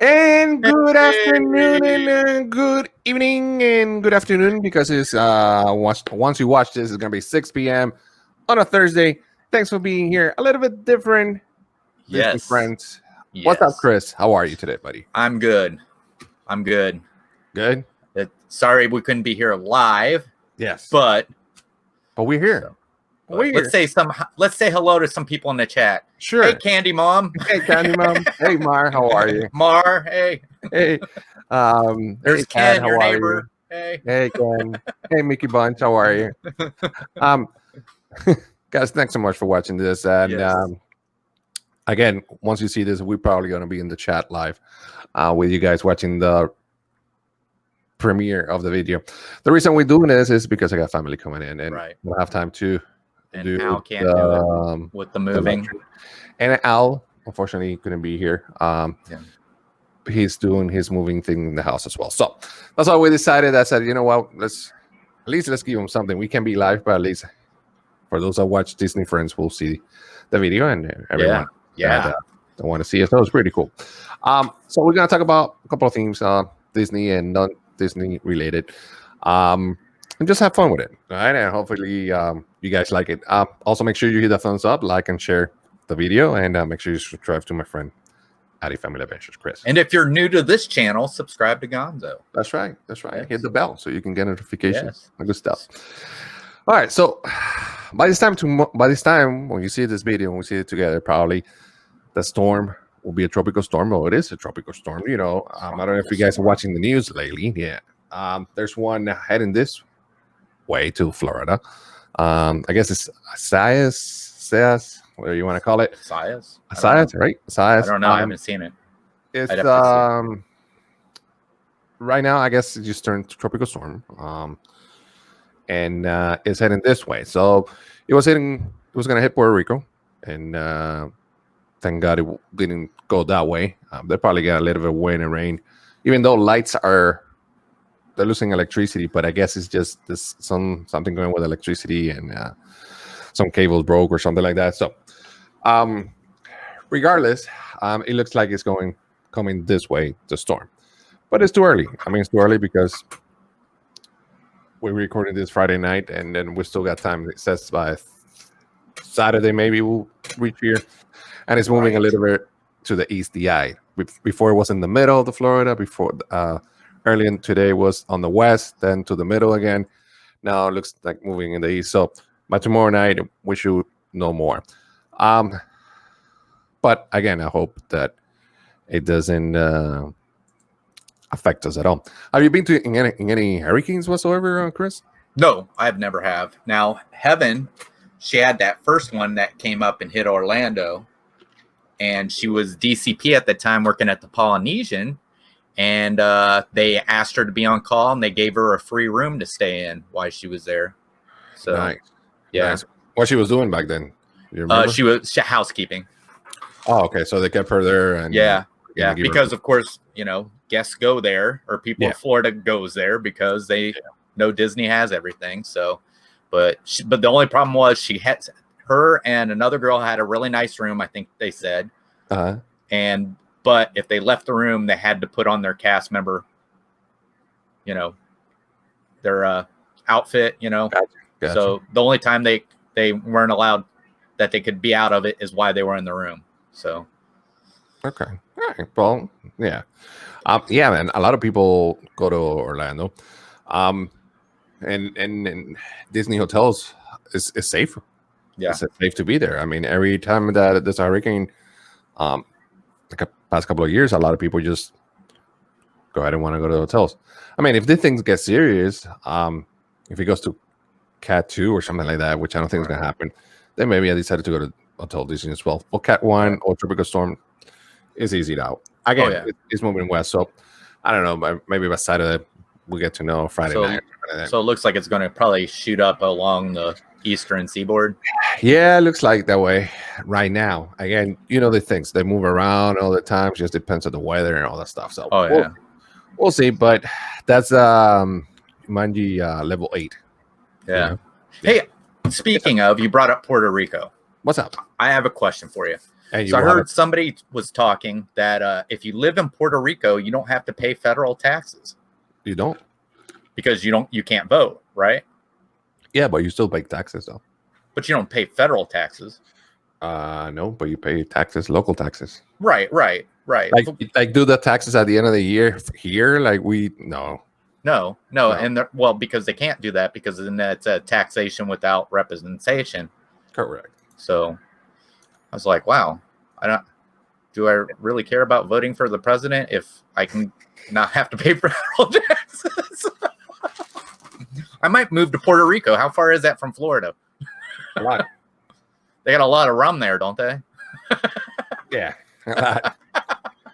And good afternoon and good evening and good afternoon because it's once you watch this, it's gonna be 6 p.m. on a Thursday. Thanks for being here. A little bit different, Disney friends. What's up, Chris? How are you today, buddy? I'm good. Good. Sorry we couldn't be here live. Yes, but we're here. So, let's say hello to some people in the chat. Sure. Hey, Candy Mom. Hey, Candy Mom. Hey, Mar. How are you? Mar. Hey. Hey. There's hey, Ken, Ed, your neighbor. Hey. Hey, Ken. Hey, Mickey Bunch. How are you? Guys, thanks so much for watching this. And again, once you see this, we're probably going to be in the chat live with you guys watching the premiere of the video. The reason we're doing this is because I got family coming in and we'll have time to do Al can't do it with the moving. And Al, unfortunately, couldn't be here. He's doing his moving thing in the house as well. So that's why we decided. I said, you know what? Let's give him something. We can be live, but at least for those that watch Disney Friends, will see the video and everyone. That want to see it. So it's pretty cool. So we're gonna talk about a couple of themes, Disney and non-Disney related, and just have fun with it. All right, and hopefully you guys like it. Also, make sure you hit the thumbs up, like, and share the video, and make sure you subscribe to my friend Addy Family Adventures, Chris. And if you're new to this channel, subscribe to Gonzo. That's right. Yes. Hit the bell so you can get notifications. Good stuff. All right. So by this time, when you see this video, when we see it together, probably the storm will be a tropical storm. Oh, it is a tropical storm. You know, I don't know if you guys are watching the news lately. Yeah. There's one heading this way to Florida. I guess it's Isaias, whatever you want to call it. Isaias, right? Isaias. I don't know. I haven't seen it. It's right now, I guess it just turned to tropical storm. And it's heading this way. So it was going to hit Puerto Rico, and thank God it didn't go that way. They probably got a little bit of wind and rain, even though they're losing electricity, but I guess it's just something going with electricity and some cables broke or something like that. So regardless, it looks like it's coming this way, the storm. But it's too early. I mean, it's too early because we're recording this Friday night, and then we still got time. It says by Saturday maybe we'll reach here, and it's moving a little bit to the east, the eye. Before it was in the middle of the Florida. Before early in today was on the west, then to the middle again. Now it looks like moving in the east. So by tomorrow night we should know more. But again, I hope that it doesn't affect us at all. Have you been to in any hurricanes whatsoever, Chris? No, I've never have. Now, Heaven, she had that first one that came up and hit Orlando, and she was DCP at the time working at the Polynesian, and they asked her to be on call, and they gave her a free room to stay in while she was there. So, nice. What she was doing back then? You remember? She was housekeeping. Oh, okay. So they kept her there, and because of course, guests go there, or people in Florida goes there because they know Disney has everything. So, but the only problem was her and another girl had a really nice room, I think they said. But if they left the room, they had to put on their cast member, their outfit, Gotcha. So the only time they weren't allowed that they could be out of it is why they were in the room. So. Okay. All right. Well, yeah. Man. A lot of people go to Orlando, and Disney hotels is safe. Yeah, it's safe to be there. I mean, every time that there's a hurricane, like the past couple of years, a lot of people just go ahead and want to go to the hotels. I mean, if these things get serious, if it goes to Cat 2 or something like that, which I don't think is going to happen, then maybe I decided to go to Hotel Disney as well. Well, Cat 1 or Tropical Storm is easy out. Again, it's moving west, so I don't know. Maybe by Saturday we'll get to know Friday night. So it looks like it's going to probably shoot up along the eastern seaboard. Yeah, it looks like that way right now. Again, the things they move around all the time. Just depends on the weather and all that stuff. So we'll see. But that's mind you, level 8. Yeah. Hey, speaking of, you brought up Puerto Rico. What's up? I have a question for you. And So I heard somebody was talking that if you live in Puerto Rico, you don't have to pay federal taxes. You don't? Because you can't vote, right? Yeah, but you still pay taxes though. But you don't pay federal taxes. No, but you pay taxes, local taxes. Right. Like do the taxes at the end of the year here? Like No. And because they can't do that because then that's a taxation without representation. Correct. So I was like, wow, do I really care about voting for the president if I can not have to pay federal taxes? I might move to Puerto Rico. How far is that from Florida? A lot. They got a lot of rum there, don't they? Yeah.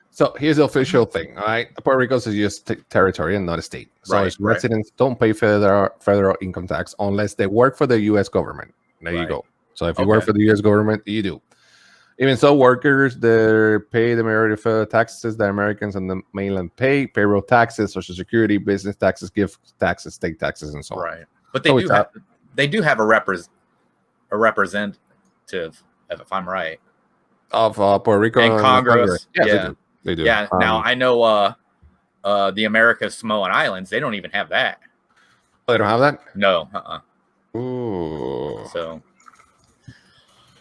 So here's the official thing. All right. Puerto Rico is a U.S. territory and not a state. So its residents don't pay federal income tax unless they work for the U.S. government. There you go. So if you work for the U.S. government, you do. Even so, workers, they pay the majority of federal taxes that Americans on the mainland pay: payroll taxes, Social Security, business taxes, gift taxes, state taxes, and so on. Right. But they do have a representative, if I'm right, of Puerto Rico and Congress. Yes, they do. Yeah. Now I know the America's Samoan Islands. They don't even have that. They don't have that. No. Ooh. So.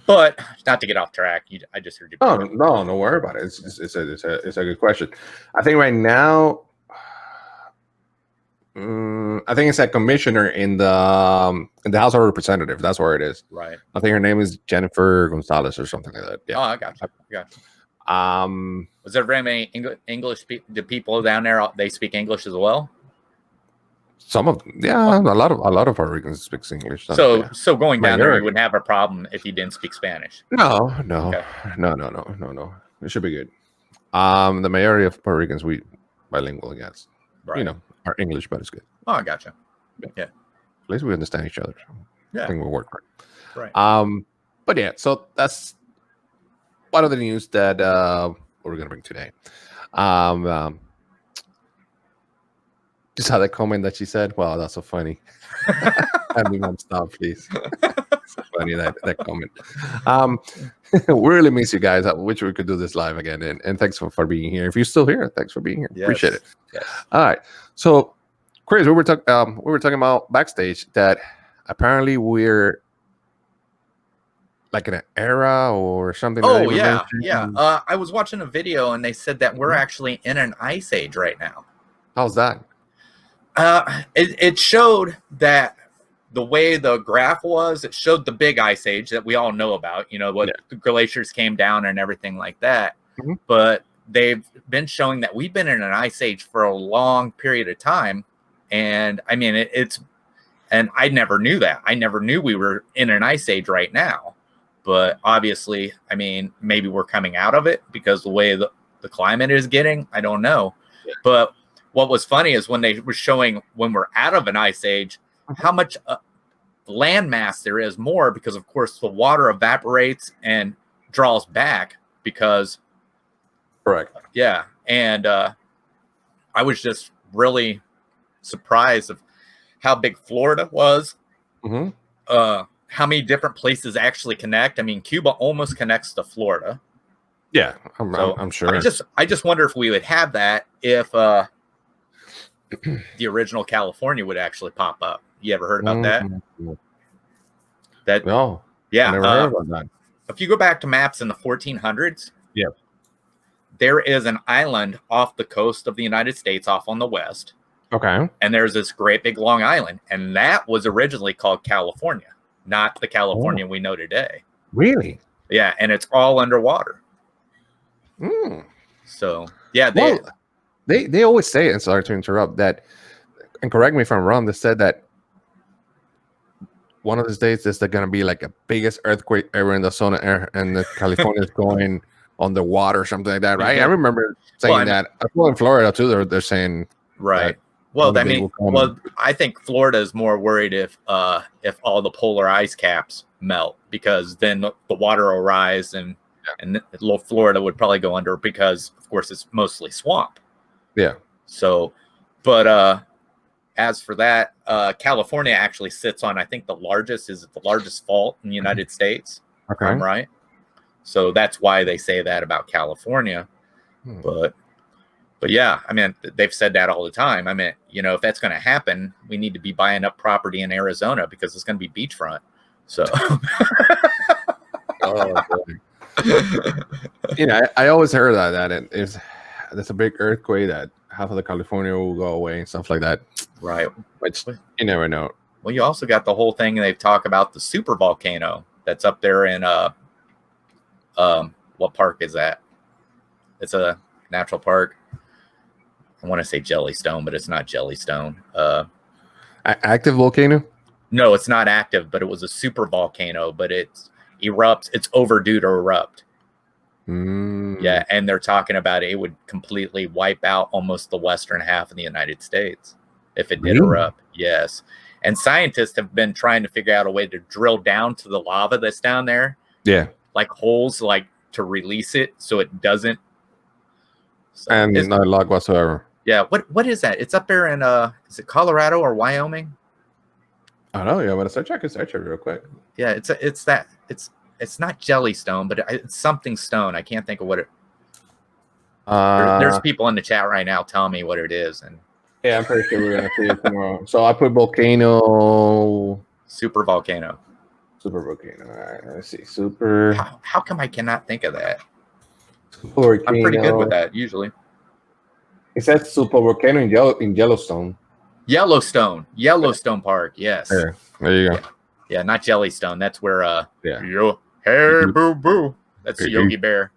But not to get off track, I just heard you. No worry about it. It's a good question. I think right now, I think it's a commissioner in the House of Representatives. That's where it is. Right. I think her name is Jennifer Gonzalez or something like that. Yeah. Oh, I got you. Was there very many English people? The people down there, they speak English as well. Some of them, yeah, a lot of Puerto Ricans speak English. So going down there, you wouldn't have a problem if you didn't speak Spanish. No. Okay. No. It should be good. The majority of Puerto Ricans we bilingual, I guess. Right. Our English, but it's good. Oh, I gotcha. Yeah. At least we understand each other. So yeah. I think we'll work right. But yeah, so that's one of the news that we're gonna bring today. Just had a comment that she said, "Wow, that's so funny." I mean, stop, please. So funny that comment. We really miss you guys. I wish we could do this live again. And thanks for being here. If you're still here, thanks for being here. Yes. Appreciate it. Yes. All right. So, Chris, we were talking about backstage that apparently we're like in an era or something. Oh yeah. I was watching a video and they said that we're actually in an ice age right now. How's that? It showed that the way the graph was, it showed the big ice age that we all know about, the glaciers came down and everything like that. Mm-hmm. But they've been showing that we've been in an ice age for a long period of time. And I mean, and I never knew that. I never knew we were in an ice age right now. But obviously, I mean, maybe we're coming out of it because the way the climate is getting, I don't know. Yeah. But what was funny is when they were showing when we're out of an ice age, how much land mass there is more because, of course, the water evaporates and draws back because. Correct. Yeah. And I was just really surprised of how big Florida was. Mm-hmm. How many different places actually connect. I mean, Cuba almost connects to Florida. Yeah, I'm sure. I just wonder if we would have that if the original California would actually pop up. You ever heard about that? No. Yeah. I never heard about that. If you go back to maps in the 1400s, there is an island off the coast of the United States, off on the west. Okay. And there's this great big long island, and that was originally called California, not the California we know today. Really? Yeah, and it's all underwater. So yeah, they always say, and sorry to interrupt, that, and correct me if I'm wrong, they said that one of the states is going to be like a biggest earthquake ever in the zona air, and the California is going underwater or something like that, right? I remember saying that. Well, in Florida too, they're saying right. Well, I mean, I think Florida is more worried if all the polar ice caps melt, because then the water will rise and Florida would probably go under because, of course, it's mostly swamp. Yeah. So, but as for that, California actually sits on, I think the largest fault in the United States. Okay. If I'm right. So that's why they say that about California. But yeah, I mean, they've said that all the time. I mean, you know, if that's going to happen, we need to be buying up property in Arizona because it's going to be beachfront. So, you know, I always heard that if there's a big earthquake, that half of the California will go away and stuff like that. Right. Which you never know. Well, you also got the whole thing they've talked about, the super volcano that's up there in what park is that? It's a natural park. I want to say Jellystone, but it's not Jellystone. Active volcano? No, it's not active, but it was a super volcano, but it erupts. It's overdue to erupt. Yeah, and they're talking about it would completely wipe out almost the western half of the United States if it did erupt. Yes. And scientists have been trying to figure out a way to drill down to the lava that's down there. Yeah. Like holes, like to release it so it doesn't. So and no luck whatsoever. Yeah. What is that? It's up there in is it Colorado or Wyoming? I don't know. Yeah, I'm gonna search it real quick. Yeah, it's not Jellystone, but it's something stone. I can't think of what it. There's people in the chat right now telling me what it is, and yeah, I'm pretty sure we're gonna see it tomorrow. So I put volcano, super volcano. All right, let's see. Super. How come I cannot think of that? Volcano. I'm pretty good with that usually. It says super volcano in Yellowstone. Yellowstone Park. Yes. There you go. Yeah, not Jellystone. That's where yeah. Hey boo boo. That's Yogi Bear.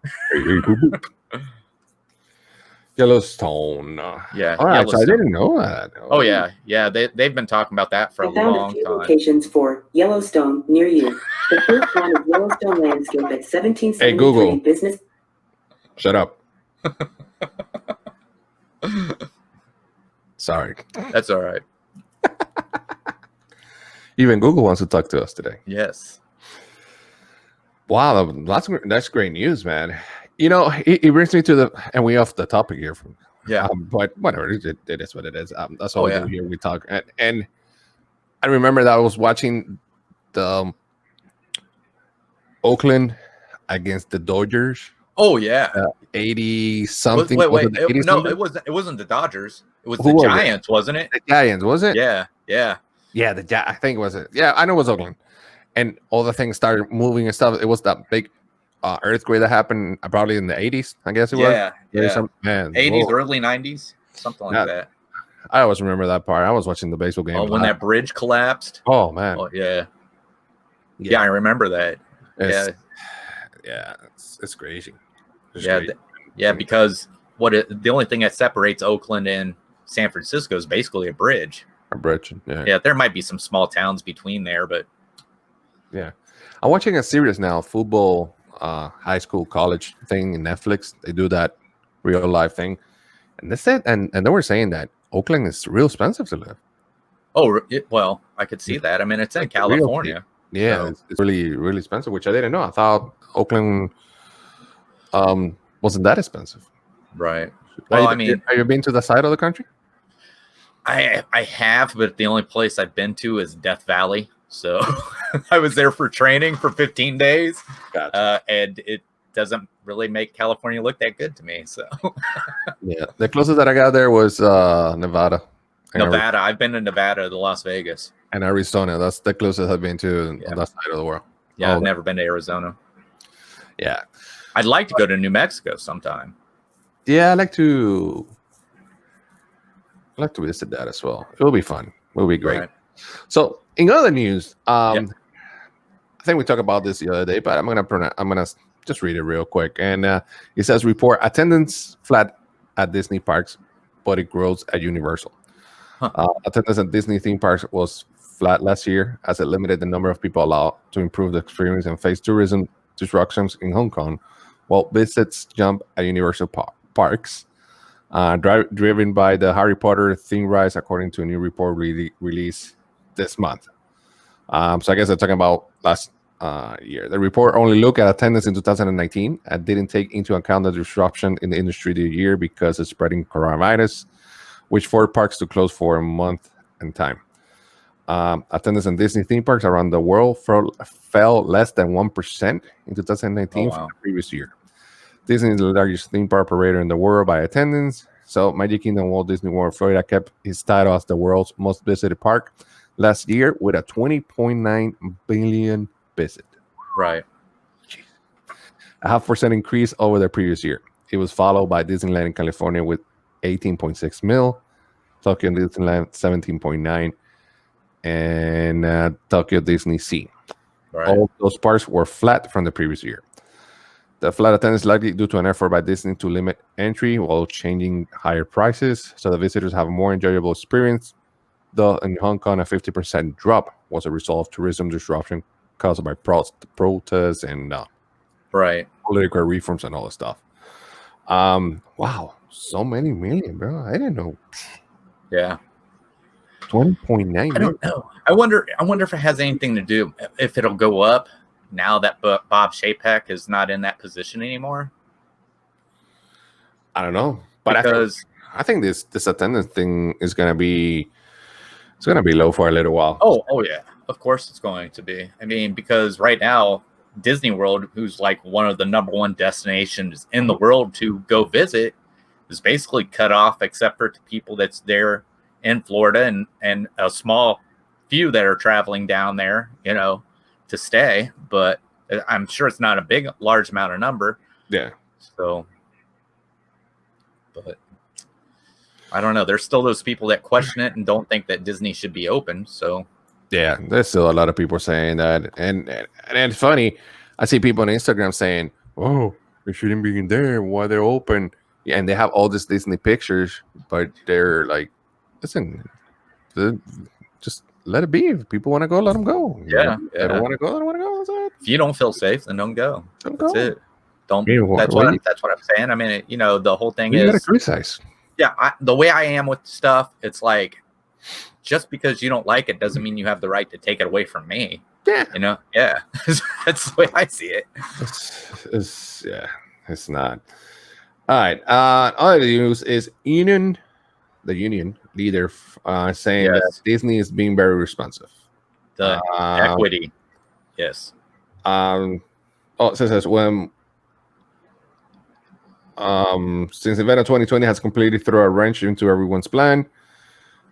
Yellowstone. Yeah. All right, so I didn't know that. Oh yeah. They've been talking about that for a long time. Locations for Yellowstone near you. The first one is Yellowstone landscape at 1773 Hey, Google. business. Shut up. Sorry. That's all right. Even Google wants to talk to us today. Yes. Wow, that's great news, man. You know, it brings me to and we off the topic here. But whatever, it is what it is. That's all we do here. We talk, and I remember that I was watching the Oakland against the Dodgers. Oh yeah, 80 something. Wait, it wasn't the Dodgers. It was the Giants, wasn't it? The Giants, was it? Yeah. I think it was it. Yeah, I know it was Oakland, and all the things started moving and stuff. It was that big earthquake that happened probably in the 80s. I guess it was. Yeah. 80s, early 90s, something like that. I always remember that part. I was watching the baseball game. Oh, when that bridge collapsed. Oh man. Oh yeah. I remember that. It's crazy. Because the only thing that separates Oakland and San Francisco is basically a bridge. Yeah, there might be some small towns between there, but yeah, I'm watching a series now, football, high school, college thing in Netflix. They do that real life thing, and they said, and they were saying that Oakland is real expensive to live. Oh, well, I could see that. I mean, it's in California. Yeah, so. It's really, really expensive, which I didn't know. I thought Oakland wasn't that expensive. Right. Well, have you been to the side of the country? I have, but the only place I've been to is Death Valley. So I was there for training for 15 days. Gotcha. And it doesn't really make California look that good to me. So yeah, the closest that I got there was Nevada. I've been to Nevada, to Las Vegas. And Arizona. That's the closest I've been to on that side of the world. Yeah, I've never been to Arizona. Yeah. I'd like to go to New Mexico sometime. Yeah, I'd like to visit that as well. It will be fun. It will be great. Right. So, in other news, I think we talked about this the other day, but I'm gonna just read it real quick. And it says, report attendance flat at Disney parks, but it grows at Universal. Attendance at Disney theme parks was flat last year as it limited the number of people allowed to improve the experience and face tourism disruptions in Hong Kong, while visits jump at Universal parks, driven by the Harry Potter theme rise, according to a new report released this month. So I guess they're talking about last year. The report only looked at attendance in 2019 and didn't take into account the disruption in the industry this year because of spreading coronavirus, which forced parks to close for a month in time. Attendance in Disney theme parks around the world fell less than 1% in 2019 from the previous year. Disney is the largest theme park operator in the world by attendance. So Magic Kingdom Walt Disney World Florida kept his title as the world's most visited park last year with a 20.9 billion visit. Right. A 0.5% increase over the previous year. It was followed by Disneyland in California with 18.6 mil, Tokyo Disneyland 17.9, and Tokyo Disney Sea. Right. All those parks were flat from the previous year. The flat attendance is likely due to an effort by Disney to limit entry while changing higher prices, so the visitors have a more enjoyable experience. Though in Hong Kong, a 50% drop was a result of tourism disruption caused by protests and right. political reforms and all that stuff. Wow, so many million, bro. I didn't know. Yeah. 20.9. I don't know. I wonder if it has anything to do, if it'll go up now that Bob Chapek is not in that position anymore. I don't know, but because I think this attendance thing is gonna be low for a little while. Oh yeah, of course it's going to be. I mean, because right now Disney World, who's like one of the number one destinations in the world to go visit, is basically cut off except for people that's there in Florida and a small few that are traveling down there, to stay. But I'm sure it's not a large amount of number. Yeah. So, but I don't know. There's still those people that question it and don't think that Disney should be open. So yeah, there's still a lot of people saying that, and it's funny. I see people on Instagram saying, "Oh, they shouldn't be in there. Why they're open?" Yeah, and they have all these Disney pictures, but they're like, "Listen, just let it be. If people want to go, let them go. Yeah, They don't want to go. They don't want to go. That's it. If you don't feel safe, then don't go. That's it. Don't. Yeah, that's what I'm saying. I mean, the whole thing is. You gotta criticize. Yeah, the way I am with stuff, it's like, just because you don't like it doesn't mean you have the right to take it away from me. Yeah. Yeah. That's the way I see it. It's not. All right. Other news is the union leader saying that Disney is being very responsive. The equity. Yes. It says when since the event of 2020 has completely thrown a wrench into everyone's plan,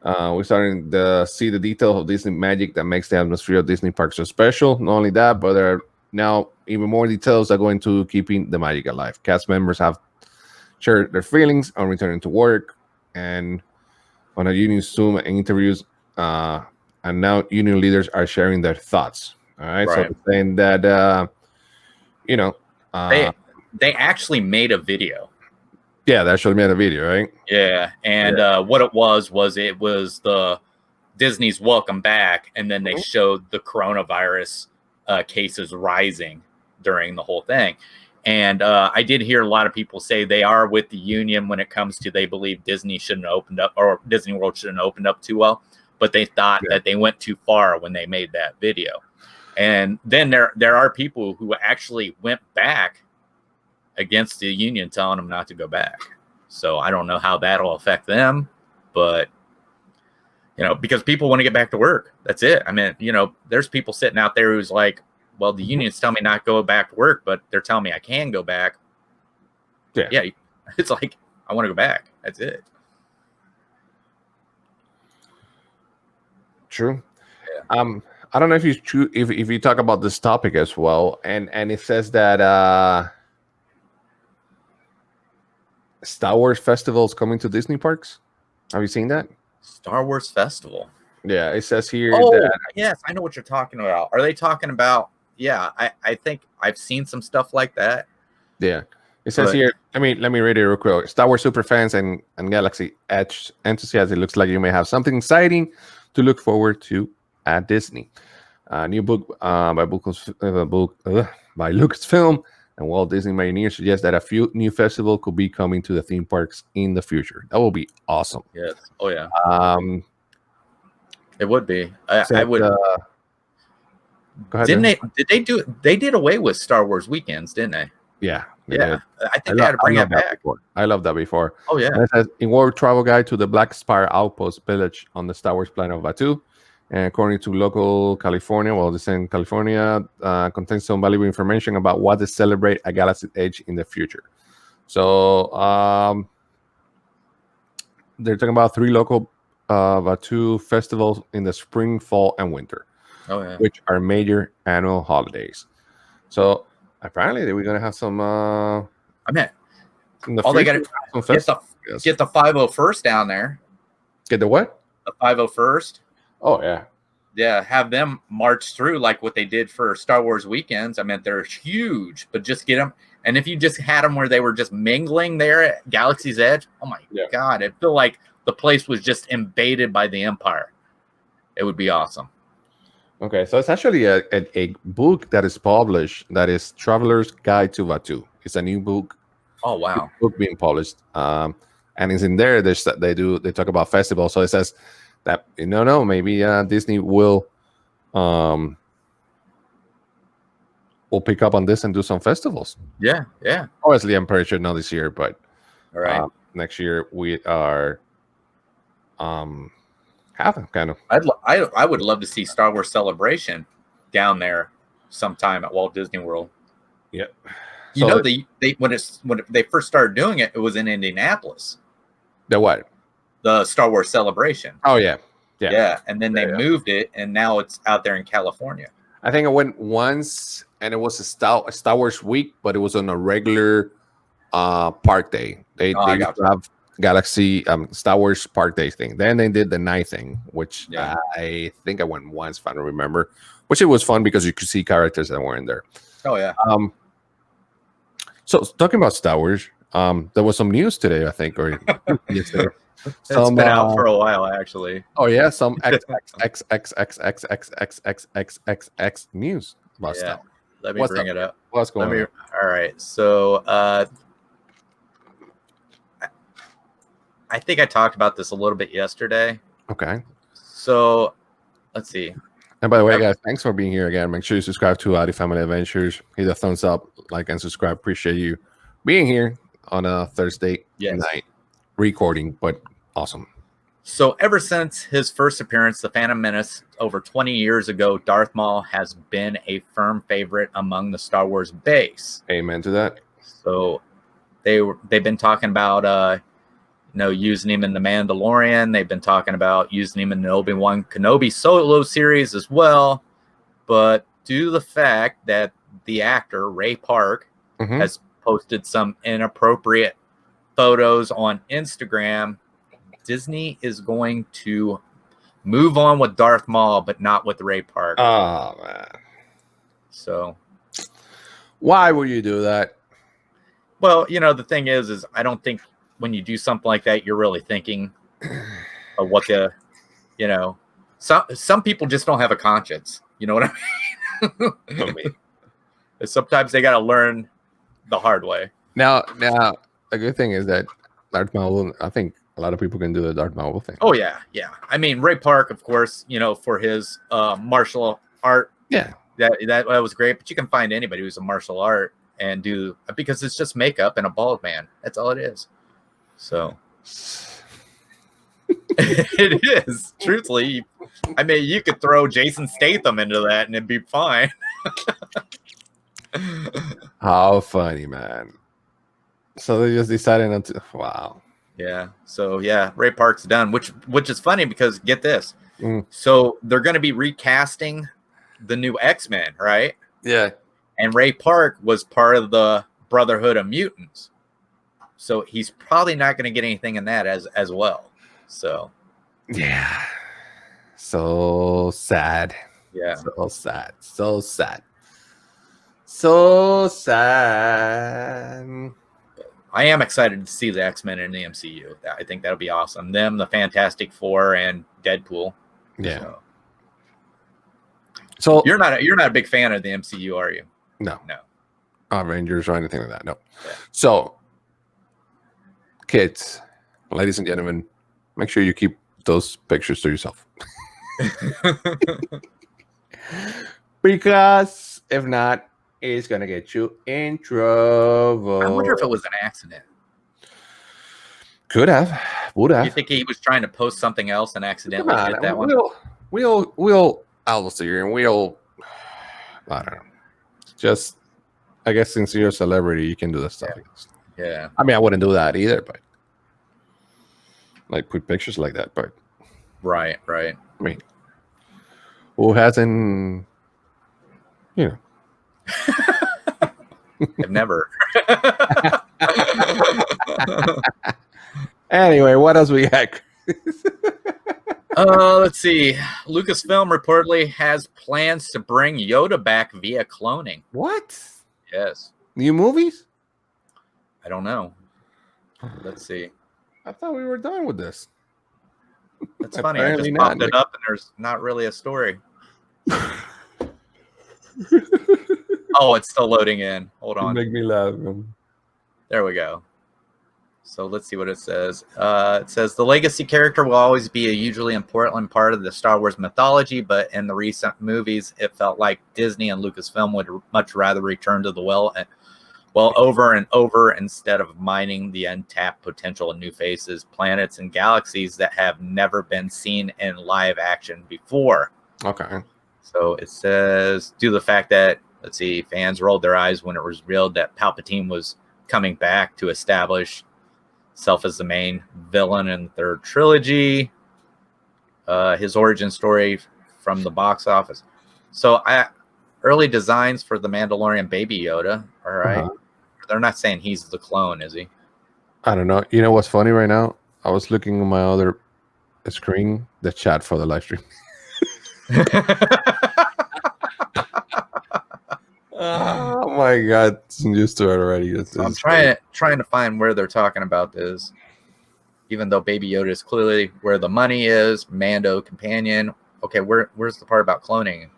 we're starting to see the details of Disney magic that makes the atmosphere of Disney parks so special. Not only that, but there are now even more details that go into keeping the magic alive. Cast members have shared their feelings on returning to work and on a union Zoom and interviews, and now union leaders are sharing their thoughts. All right. So they're saying that, they actually made a video. Yeah, they actually made a video, right? Yeah, and what it was the Disney's welcome back, and then they showed the coronavirus cases rising during the whole thing. And I did hear a lot of people say they are with the union when it comes to they believe Disney shouldn't have opened up, or Disney World shouldn't have opened up too well, but they thought that they went too far when they made that video. And then there are people who actually went back against the union telling them not to go back. So I don't know how that'll affect them, but because people want to get back to work. That's it. I mean, there's people sitting out there who's like, well, the unions tell me not to go back to work, but they're telling me I can go back. Yeah. It's like, I want to go back. That's it. True. Yeah. I don't know if you talk about this topic as well, and it says that Star Wars Festival is coming to Disney parks. Have you seen that? Star Wars Festival. Yeah, it says here. Yes, I know what you're talking about. Are they talking about? Yeah, I think I've seen some stuff like that. Yeah, it says here. Let me read it real quick. Star Wars super fans and Galaxy Edge enthusiasts. It looks like you may have something exciting to look forward to at Disney. A new book by Lucasfilm and Walt Disney Imagineers suggests that a few new festivals could be coming to the theme parks in the future. That will be awesome. Yes. Oh yeah. It would be. I would. Go ahead. Didn't they? Did they do? They did away with Star Wars weekends, didn't they? Yeah. Yeah. I think they had to bring it back. I love that before. Oh yeah. And it says in World Travel Guide to the Black Spire Outpost Village on the Star Wars planet of Batuu, And according to local California, well, this in California contains some valuable information about what to celebrate at Galaxy's Edge in the future. So they're talking about 3 local Vatu festivals in the spring, fall, and winter, which are major annual holidays. So apparently we're gonna have some. I mean, all they got to get the 501st down there. Get the what? The 501st. Oh yeah. Yeah, have them march through like what they did for Star Wars weekends. I mean, they're huge, but just get them. And if you just had them where they were just mingling there at Galaxy's Edge, oh my God, it felt like the place was just invaded by the Empire. It would be awesome. Okay, so it's actually a book that is published that is Traveler's Guide to Vatu. It's a new book. Oh wow. Book being published. And it's in there. They talk about festivals. So it says that maybe Disney will pick up on this and do some festivals. Yeah. Obviously, I'm pretty sure not this year, but all right. Next year we are having kind of. I would love to see Star Wars Celebration down there sometime at Walt Disney World. Yeah. When they first started doing it, it was in Indianapolis. The what? The Star Wars Celebration. Oh yeah. And then they moved it, and now it's out there in California. I think I went once, and it was a Star Wars week, but it was on a regular park day. They used to have Galaxy Star Wars Park Day thing. Then they did the night thing, which I think I went once, if I don't remember. Which it was fun because you could see characters that weren't there. Oh yeah. So talking about Star Wars, there was some news today, I think, or yesterday. It's been out for a while, actually. Oh yeah, some XXXXXXXXXX news about stuff. Let me bring it up. What's going on? All right, so I think I talked about this a little bit yesterday. Okay. So let's see. And by the way, guys, thanks for being here again. Make sure you subscribe to Audi Family Adventures. Hit a thumbs up, like, and subscribe. Appreciate you being here on a Thursday night recording, but awesome. So ever since his first appearance, The Phantom Menace, over 20 years ago, Darth Maul has been a firm favorite among the Star Wars base. Amen to that. So they've been talking about using him in The Mandalorian. They've been talking about using him in the Obi-Wan Kenobi solo series as well. But due to the fact that the actor, Ray Park, has posted some inappropriate photos on Instagram, Disney is going to move on with Darth Maul, but not with Ray Park. Oh, man. So why would you do that? Well, the thing is I don't think when you do something like that, you're really thinking of what some people just don't have a conscience. You know what I mean? Sometimes they got to learn the hard way. Now, the good thing is that Darth Maul, I think a lot of people can do the Darth Maul thing. Oh, yeah. I mean, Ray Park, of course, for his martial art. Yeah. That was great. But you can find anybody who's a martial art and because it's just makeup and a bald man. That's all it is. So it is, truthfully. I mean, you could throw Jason Statham into that and it'd be fine. How funny, man. So they just decided not to. Wow. Yeah. So Ray Park's done, which is funny because get this. So they're going to be recasting the new X-Men, right? Yeah. And Ray Park was part of the Brotherhood of Mutants. So he's probably not going to get anything in that as well. So yeah. So sad. Yeah. So sad. So sad. So sad. I am excited to see the X-Men in the MCU. I think that'll be awesome. Them, the Fantastic Four, and Deadpool. Yeah. So you're not a big fan of the MCU, are you? No. Avengers or anything like that. No. Yeah. So, kids, ladies and gentlemen, make sure you keep those pictures to yourself. Because if not, it's gonna get you in trouble. I wonder if it was an accident. Could have, would have. You think he was trying to post something else and accidentally hit that one? I'll see you, and we'll. I don't know. Just, I guess since you're a celebrity, you can do this stuff. Yeah. I mean, I wouldn't do that either, but like put pictures like that. But Right. I mean, who hasn't? You know. I've never. Anyway, what else we had? Let's see. Lucasfilm reportedly has plans to bring Yoda back via cloning. What? Yes. New movies? I don't know. Let's see. I thought we were done with this. That's funny. I just Apparently popped not. it up and there's not really a story. Oh, it's still loading in. Hold You on. make me laugh, man. There we go. So let's see what it says. It says the legacy character will always be a hugely important part of the Star Wars mythology, but in the recent movies, it felt like Disney and Lucasfilm would much rather return to the well over and over instead of mining the untapped potential of new faces, planets, and galaxies that have never been seen in live action before. Okay. So it says, due to the fact that, let's see, fans rolled their eyes when it was revealed that Palpatine was coming back to establish himself as the main villain in the third trilogy. His origin story from the box office. So early designs for the Mandalorian Baby Yoda. All right. Uh-huh. They're not saying he's the clone, is he? I don't know. You know what's funny right now? I was looking on my other screen, the chat for the live stream. Oh my god, I'm used to it already. I'm trying to find where they're talking about this. Even though Baby Yoda is clearly where the money is, Mando companion. Okay, where's the part about cloning?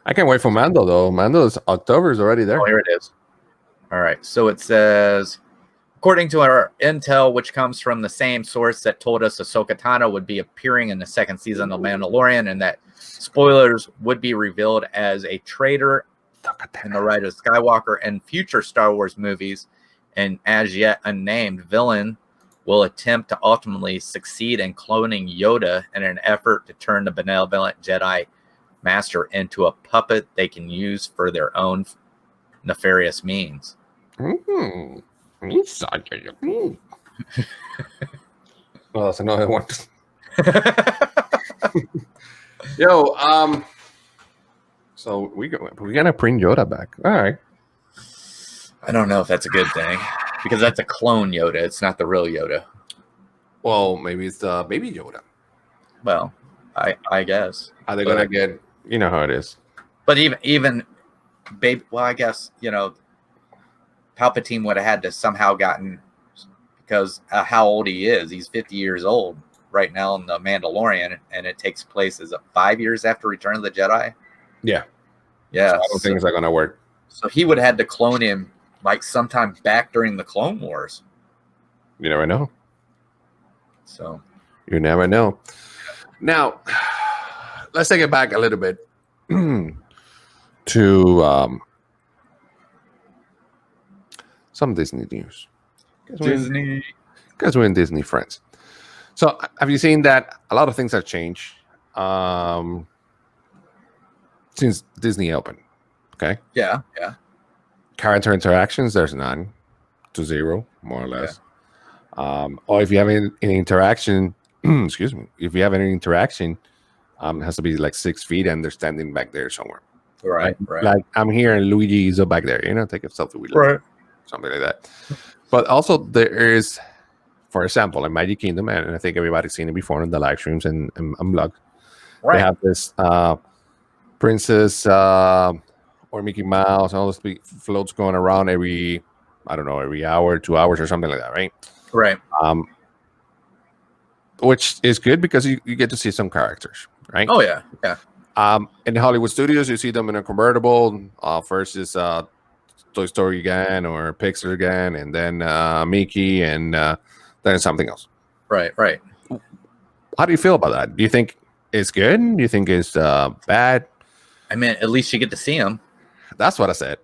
I can't wait for Mando though. Mando's October is already there. Oh, here it is. All right, so it says, according to our intel, which comes from the same source that told us Ahsoka Tano would be appearing in the second season of Mandalorian, and that spoilers would be revealed as a traitor in the Rise of Skywalker and future Star Wars movies, and as yet unnamed villain will attempt to ultimately succeed in cloning Yoda in an effort to turn the benevolent Jedi Master into a puppet they can use for their own nefarious means. Oh, that's another one. Yo, so we're gonna bring Yoda back. All right. I don't know if that's a good thing because that's a clone Yoda. It's not the real Yoda. Well, maybe it's the baby Yoda. Well, I guess. Are they gonna get? You know how it is. But even baby. Well, I guess Palpatine would have had to somehow gotten, because how old he is. He's 50 years old right now in the Mandalorian, and it takes place as 5 years after Return of the Jedi. Yeah. Yeah. So I don't think it's gonna work. So he would have had to clone him like sometime back during the Clone Wars. You never know. So you never know. Now, let's take it back a little bit to some Disney news. Disney. Because we're in Disney friends. So have you seen that a lot of things have changed since Disney opened? Okay. Yeah. Character interactions, there's none to zero, more or less. Yeah. Or if you have an interaction, excuse me, if you have any interaction, it has to be like 6 feet and they're standing back there somewhere. Right. Like I'm here and Luigi is up back there, take a selfie with right. Something like that. But also there is, for example, in Magic Kingdom, and I think everybody's seen it before in the live streams and vlogs. Right. They have this princess or Mickey Mouse, all those floats going around every hour, 2 hours or something like that, right? Right. Which is good because you get to see some characters, right? Oh, yeah. In the Hollywood studios, you see them in a convertible. First is Toy Story again or Pixar again, and then Mickey, and then something else. Right. How do you feel about that? Do you think it's good? Do you think it's bad? I mean, at least you get to see them. That's what I said.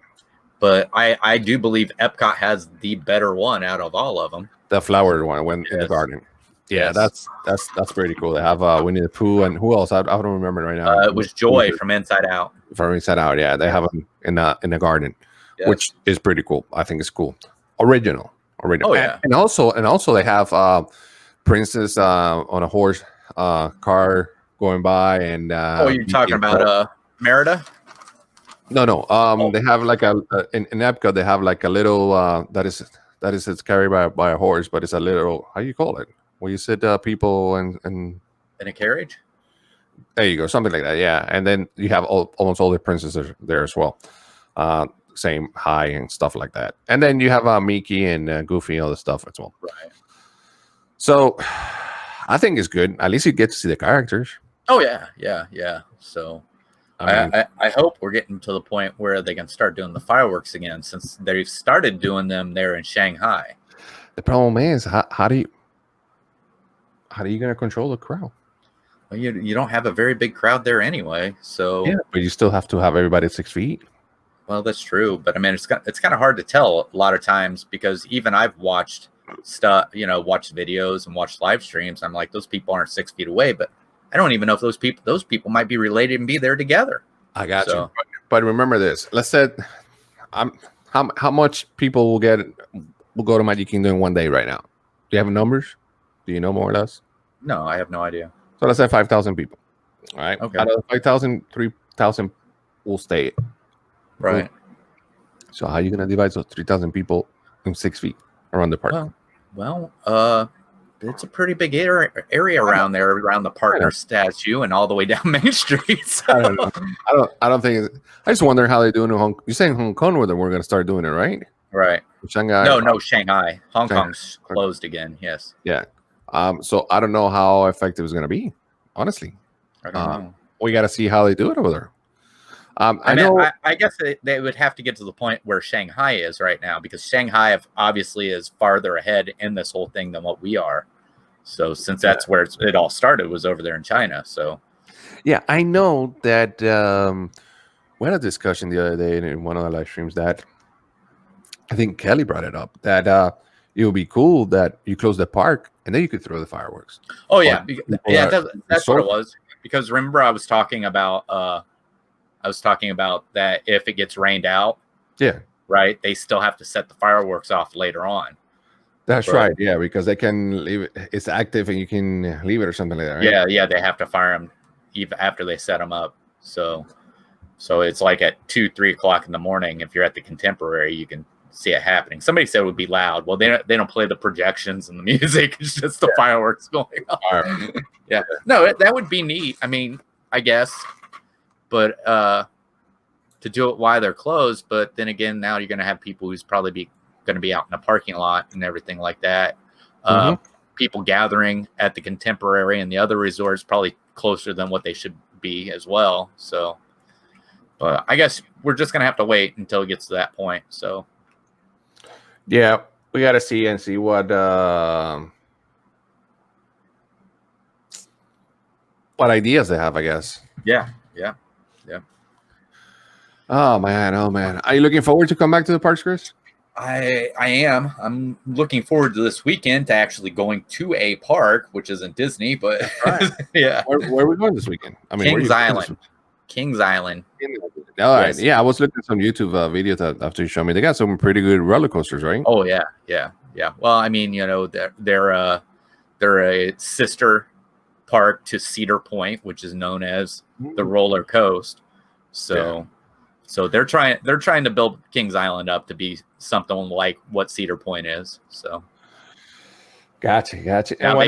But I do believe Epcot has the better one out of all of them. The flower one in the garden. Yeah, Yes. that's pretty cool. They have Winnie the Pooh and who else? I don't remember right now. It was Joy from Inside Out. From Inside Out, yeah, they have them in the garden, Yes. which is pretty cool. I think it's cool. Original. Oh, yeah. And also they have Princess on a horse car going by, and You're talking about Merida? No. They have like in Epcot they have like a little that is it's carried by a horse, but it's a little, how you call it? Where you sit people and in a carriage? There you go, something like that, yeah. And then you have almost all the princesses there as well. Same high and stuff like that. And then you have Mickey and Goofy and all the stuff as well. Right. So I think it's good. At least you get to see the characters. Oh yeah. So I hope we're getting to the point where they can start doing the fireworks again, since they've started doing them there in Shanghai. The problem is, how are you going to control the crowd? Well, you don't have a very big crowd there anyway, so yeah, but you still have to have everybody at 6 feet. Well, that's true, but I mean, it's kind of hard to tell a lot of times, because even I've watched stuff, watched videos and watched live streams. I'm like, those people aren't 6 feet away, but I don't even know if those people might be related and be there togetger. I got you. But remember this. Let's say, how much people will go to Magic Kingdom in one day right now? Do you have numbers? Do you know more or less? No, I have no idea. So let's say 5,000 people. All right. Okay. Out of 5,000, 3,000 will stay. Right. So how are you going to divide those 3,000 people in 6 feet around the park? Well, it's a pretty big area around there, around the partner statue and all the way down Main Street. So. I don't know. I don't think. I just wonder how they're doing in Hong Kong. You're saying Hong Kong, where we're going to start doing it, right? Right. Shanghai. No, Shanghai. Hong Kong's closed again. Yes. Yeah. So I don't know how effective it's going to be. Honestly, I don't know. We got to see how they do it over there. I guess they would have to get to the point where Shanghai is right now, because Shanghai obviously is farther ahead in this whole thing than what we are. So since that's where it all started, was over there in China. So yeah, I know that we had a discussion the other day in one of the live streams that I think Kelly brought it up, that it would be cool that you close the park and then you could throw the fireworks. Oh yeah, that's what it was. Because remember, I was talking about that if it gets rained out, yeah, right, they still have to set the fireworks off later on. That's right. Yeah, because they can leave it. It's active and you can leave it or something like that. Right? Yeah. They have to fire them even after they set them up. So it's like at 2-3 o'clock in the morning. If you're at the Contemporary, you can see it happening. Somebody said it would be loud. Well, they don't play the projections and the music. It's just the fireworks going on. Yeah. No, that would be neat. I mean, I guess, but to do it while they're closed. But then again, now you're going to have people who's probably going to be out in the parking lot and everything like that. People gathering at the Contemporary and the other resorts probably closer than what they should be as well. So, but I guess we're just going to have to wait until it gets to that point. So, yeah, we got to see what ideas they have, I guess. Yeah. Oh man. Are you looking forward to come back to the parks, Chris? I am. I'm looking forward to this weekend to actually going to a park, which isn't Disney, but right. Yeah. Where are we going this weekend? I mean, Kings Island. Kings Island. All right. Yes. Yeah, I was looking at some YouTube videos after you showed me. They got some pretty good roller coasters, right? Oh yeah. Well, I mean, they're a sister park to Cedar Point, which is known as the Roller Coast. So they're trying to build Kings Island up to be something like what Cedar Point is. So gotcha. Now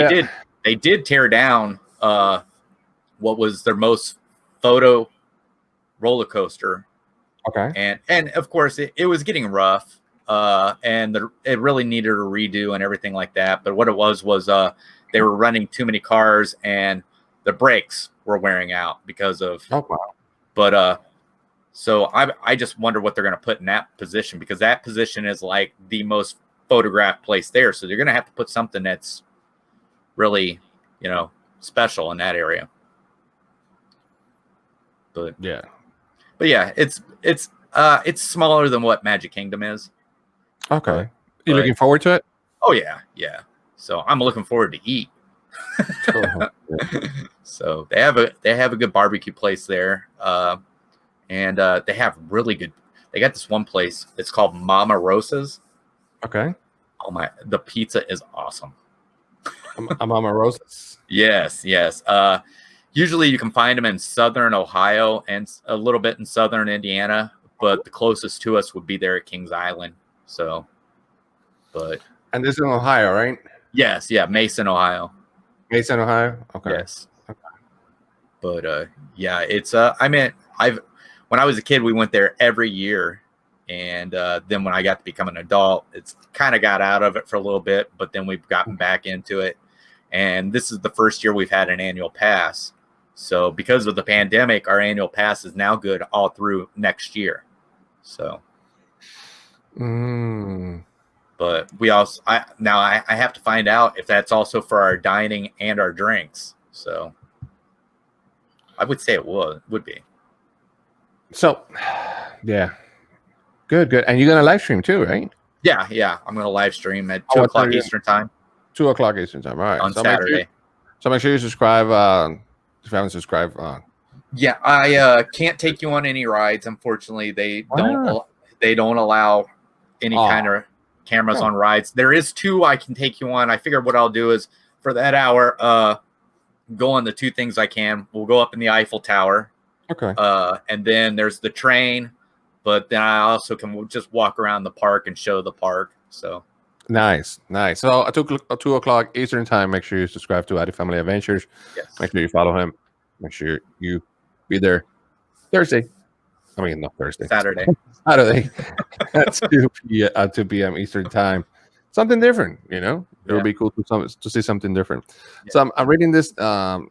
they did tear down what was their most photo roller coaster. Okay. And of course it was getting rough. And it really needed a redo and everything like that. But what it was they were running too many cars and the brakes were wearing out because of. Oh wow. But so I just wonder what they're going to put in that position, because that position is like the most photographed place there. So they're going to have to put something that's really, special in that area. But yeah, it's smaller than what Magic Kingdom is. Okay. You looking forward to it? Oh yeah. So I'm looking forward to eat. So they have a good barbecue place there, and they have really good. They got this one place. It's called Mama Rosa's. Okay. Oh my! The pizza is awesome. Mama Rosa's. Yes. Usually you can find them in southern Ohio and a little bit in southern Indiana, but the closest to us would be there at Kings Island. So, but and this is in Ohio, right? Yes, yeah, Mason, Ohio. Mason, Ohio. Okay. Yes. Okay. But yeah, it's when I was a kid, we went there every year, and then when I got to become an adult, it's kind of got out of it for a little bit, but then we've gotten back into it, and this is the first year we've had an annual pass. So because of the pandemic, our annual pass is now good all through next year. So, but we also I have to find out if that's also for our dining and our drinks. So I would say it would be. So, yeah, good. And you're gonna live stream too, right? Yeah. I'm gonna live stream at 2 o'clock Eastern time. 2 o'clock Eastern time. All right. On Saturday. Make sure you subscribe. If you haven't subscribed, yeah, I can't take you on any rides. Unfortunately, they don't allow any kind of cameras on rides. There is 2 I can take you on. I figured what I'll do is for that hour, go on the 2 things I can. We'll go up in the Eiffel Tower. Okay. And then there's the train, but then I also can just walk around the park and show the park. So nice. So at 2 o'clock Eastern time, make sure you subscribe to Addy Family Adventures. Yes. Make sure you follow him. Make sure you be there Thursday. I mean, not Thursday. Saturday at 2 p.m. Eastern time. Something different, It would be cool to see something different. Yeah. So I'm reading this from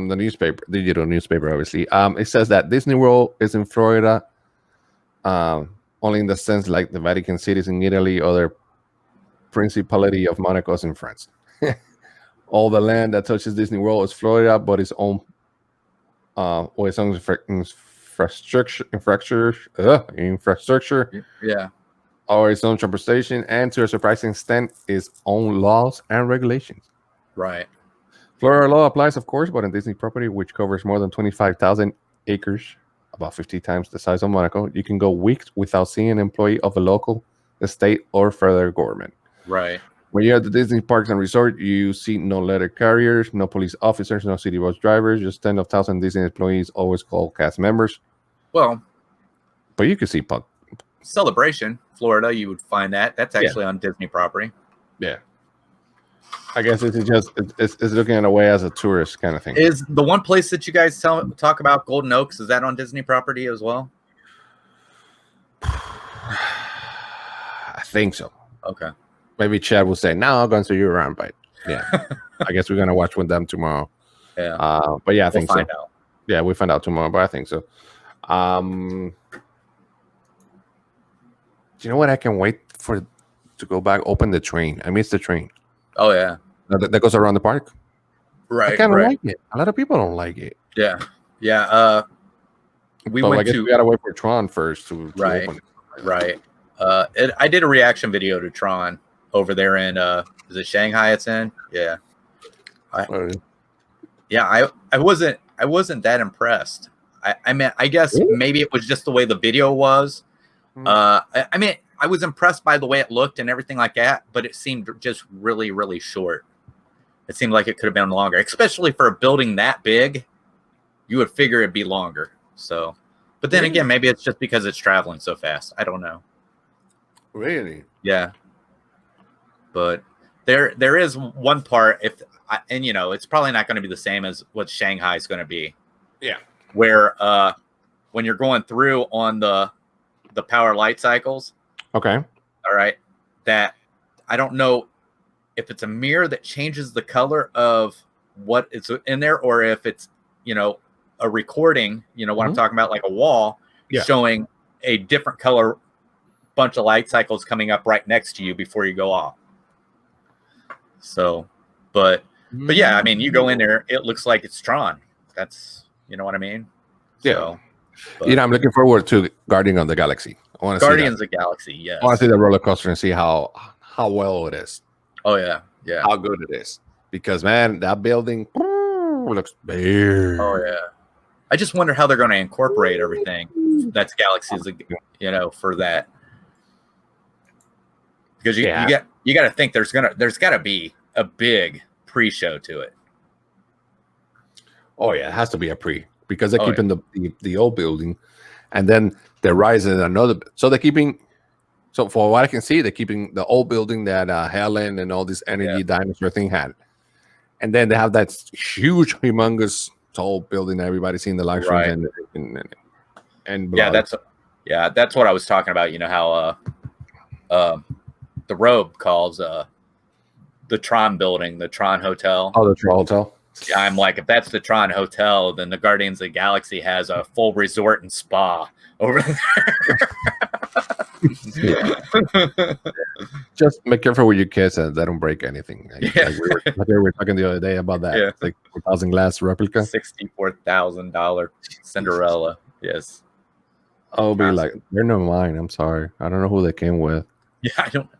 the newspaper, digital newspaper, obviously. It says that Disney World is in Florida, only in the sense like the Vatican City is in Italy or the Principality of Monaco is in France. All the land that touches Disney World is Florida, but its own infrastructure, yeah, or its own transportation, and to a surprising extent, its own laws and regulations. Right. Florida law applies, of course, but in Disney property, which covers more than 25,000 acres, about 50 times the size of Monaco, you can go weeks without seeing an employee of a local, the state, or federal government. Right. When you're at the Disney parks and resort, you see no letter carriers, no police officers, no city bus drivers, just tens of thousands of Disney employees, always called cast members. Well, but you can see Celebration, Florida. You would find that. That's actually on Disney property. Yeah. I guess it's looking at a way as a tourist kind of thing. Is the one place that you guys talk about, Golden Oaks, is that on Disney property as well? I think so. Okay. Maybe Chad will say, "No, I'm going to see you around," but yeah, I guess we're gonna watch with them tomorrow. Yeah. But yeah, I think find so. Out. Yeah, we find out tomorrow, but I think so. Do you know what? I can wait to go back, open the train. I miss the train. Oh yeah. That goes around the park. Right. I kind of like it. A lot of people don't like it. Yeah. We so went I guess we gotta wait for Tron first to open it. Right. I did a reaction video to Tron over there in is it Shanghai it's in? Yeah. I wasn't that impressed. I mean, I guess maybe it was just the way the video was. I mean, I was impressed by the way it looked and everything like that, but it seemed just really, really short. It seemed like it could have been longer, especially for a building that big. You would figure it'd be longer. So, but then again, maybe it's just because it's traveling so fast. I don't know. Really? Yeah. But there is one part it's probably not going to be the same as what Shanghai is going to be. Yeah. Where when you're going through on the power light cycles. Okay. All right. That I don't know if it's a mirror that changes the color of what is in there, or if it's a recording. What I'm talking about, like a wall showing a different color bunch of light cycles coming up right next to you before you go off. So, but yeah, I mean, you go in there, it looks like it's Tron. That's, you know what I mean? Yeah. So, I'm looking forward to Guardians of the Galaxy. I want to see Guardians of the Galaxy. Yes. I want to see the roller coaster and see how well it is. Oh yeah, yeah. How good it is, because man, that building looks big. Oh yeah. I just wonder how they're going to incorporate everything that's Galaxy's, for that. Because you got to think there's got to be a big pre-show to it. Oh yeah, it has to be a pre because they're keeping the old building, and then they're rising another. So they're keeping. So for what I can see, they're keeping the old building that Helen and all this energy dinosaur thing had, and then they have that huge, humongous, tall building that everybody's seen the live streams and that's what I was talking about. You know how the Robe calls the Tron building the Tron Hotel. Oh, the Tron Hotel. Yeah, I'm like, if that's the Tron Hotel, then the Guardians of the Galaxy has a full resort and spa over there. Just make careful with your kids and they don't break anything. Like we were talking the other day about that. Yeah. It's like 4,000 glass replica. $64,000 Cinderella. Yes. I'll be like, they're not mine. I'm sorry. I don't know who they came with. Yeah, I don't.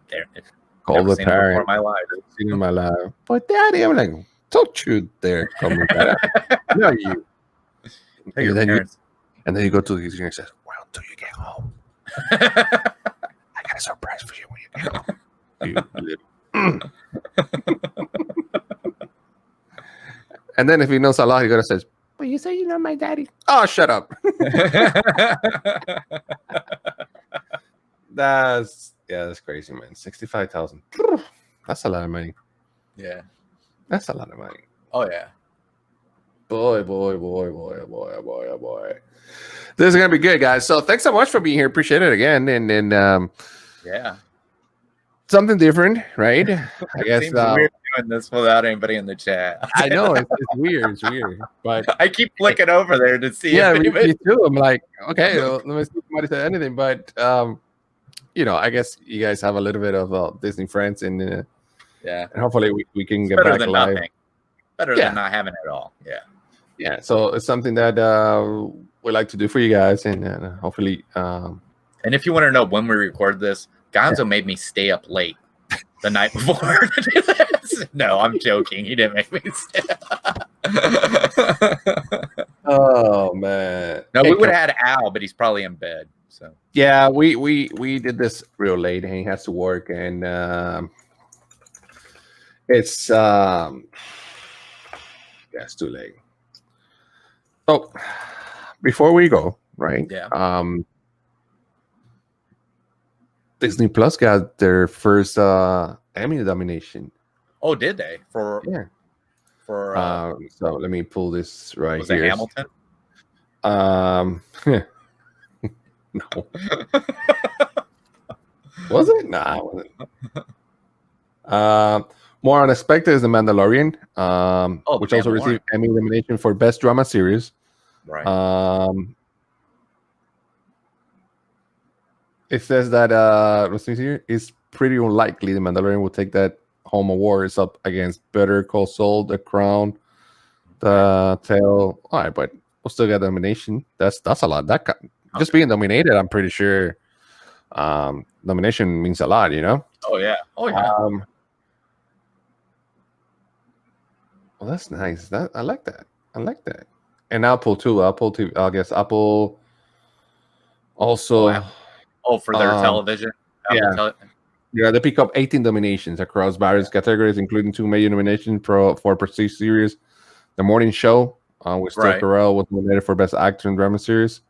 Call the parent. In my life. Seen in my life. But daddy, I'm like, don't you dare come with that. No, you. And then you go to the and he says, well, until you get home. I got a surprise for you when you get home. And then if he knows a lot, he gonna says, well, you say you know my daddy. Oh, shut up. That's crazy, man. 65,000. That's a lot of money. Yeah. That's a lot of money. Oh yeah. Boy. This is gonna be good, guys. So thanks so much for being here. Appreciate it again. And yeah. Something different, right? I guess seems weird doing this without anybody in the chat. I know it's weird. It's weird. But I keep flicking over there to see if me too. I'm like, okay, well, let me see if somebody said anything. But I guess you guys have a little bit of Disney friends and and hopefully we can get better back than live. Nothing. Better than not having it all. Yeah. So it's something that we like to do for you guys, and hopefully. And if you want to know when we record this, Gonzo made me stay up late the night before to do this. No, I'm joking. He didn't make me stay up. Oh man. No, we would have had Al, but he's probably in bed. So yeah, we did this real late, and he has to work, and it's it's too late. So before we go, right? Yeah. Disney Plus got their first Emmy nomination. Oh, did they? For so let me pull this right was here. Was it Hamilton? No. Was it? Nah, it wasn't. More unexpected is The Mandalorian, which also received Emmy nomination for Best Drama Series. Right. It says that let's see here. It's pretty unlikely The Mandalorian will take that home award. It's up against Better Call Saul, The Crown, The Tale. All right, but we'll still get the nomination. That's a lot. Just being nominated, I'm pretty sure nomination means a lot, Oh yeah. Well, that's nice. I like that. And Apple too. I guess Apple also. For their television. Yeah, they pick up 18 nominations across various categories, including 2 major nominations for Prestige Series, The Morning Show, which Steve Carell was nominated for Best Actor in Drama Series.